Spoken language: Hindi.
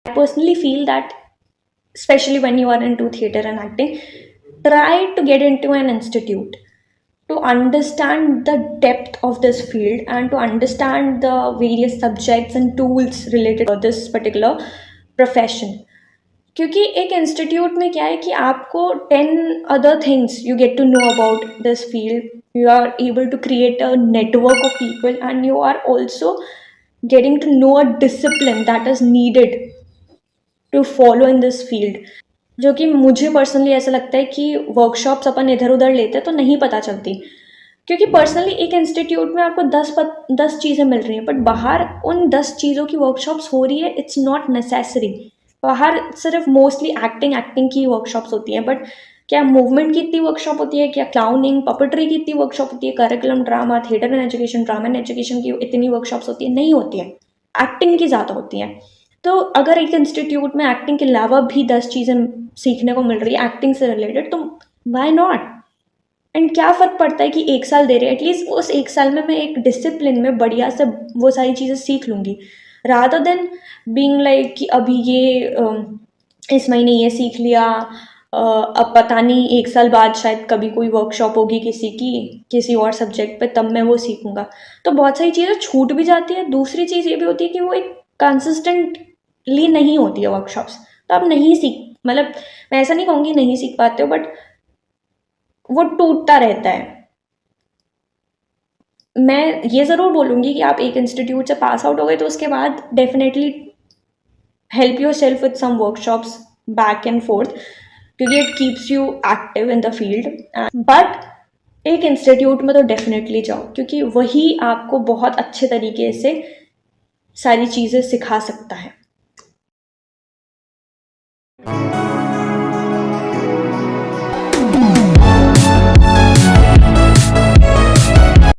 personally feel that, especially when you are into theater and acting, try to get into an institute to understand the depth of this field and to understand the various subjects and tools related to this particular profession. क्योंकि एक इंस्टीट्यूट में क्या है कि आपको 10 other things you get to know about this field. You are able to create a network of people and you are also getting to know a discipline that is needed to follow in this field. जो कि मुझे पर्सनली ऐसा लगता है कि वर्कशॉप्स अपन इधर उधर लेते हैं तो नहीं पता चलती, क्योंकि पर्सनली एक इंस्टीट्यूट में आपको 10 चीज़ें मिल रही हैं, बट बाहर उन 10 चीज़ों की वर्कशॉप्स हो रही है, इट्स नॉट नेसेसरी. बाहर सिर्फ मोस्टली एक्टिंग की वर्कशॉप्स होती हैं, बट क्या मूवमेंट की इतनी वर्कशॉप होती है, क्या क्लाउनिंग पपेट्री की इतनी वर्कशॉप होती है, curriculum drama theatre and education drama and education की इतनी वर्कशॉप्स होती है? नहीं होती है. एक्टिंग की ज़्यादा होती हैं. तो अगर एक इंस्टीट्यूट में एक्टिंग के अलावा भी 10 चीज़ें सीखने को मिल रही है एक्टिंग से रिलेटेड, तो वाई नॉट. एंड क्या फ़र्क पड़ता है कि 1 साल दे रहे हैं, एटलीस्ट उस 1 साल में मैं एक डिसिप्लिन में बढ़िया से वो सारी चीज़ें सीख लूँगी, रादर देन बीइंग लाइक कि अभी ये इस महीने ये सीख लिया, अब पता नहीं 1 साल बाद शायद कभी कोई वर्कशॉप होगी किसी की किसी और सब्जेक्ट पे, तब मैं वो सीखूंगा. तो बहुत सारी चीज़ें छूट भी जाती है. दूसरी चीज़ ये भी होती है कि वो एक कंसिस्टेंटली नहीं होती है वर्कशॉप्स, तो आप नहीं सीख, मतलब मैं ऐसा नहीं कहूँगी नहीं सीख पाते हो, बट वो टूटता रहता है. मैं ये ज़रूर बोलूँगी कि आप एक इंस्टीट्यूट से पास आउट हो गए तो उसके बाद definitely help yourself with some workshops back and forth, क्योंकि it keeps you active in the field. But एक इंस्टीट्यूट में तो डेफिनेटली जाओ, क्योंकि वही आपको बहुत अच्छे तरीके से सारी चीज़ें सिखा सकता है.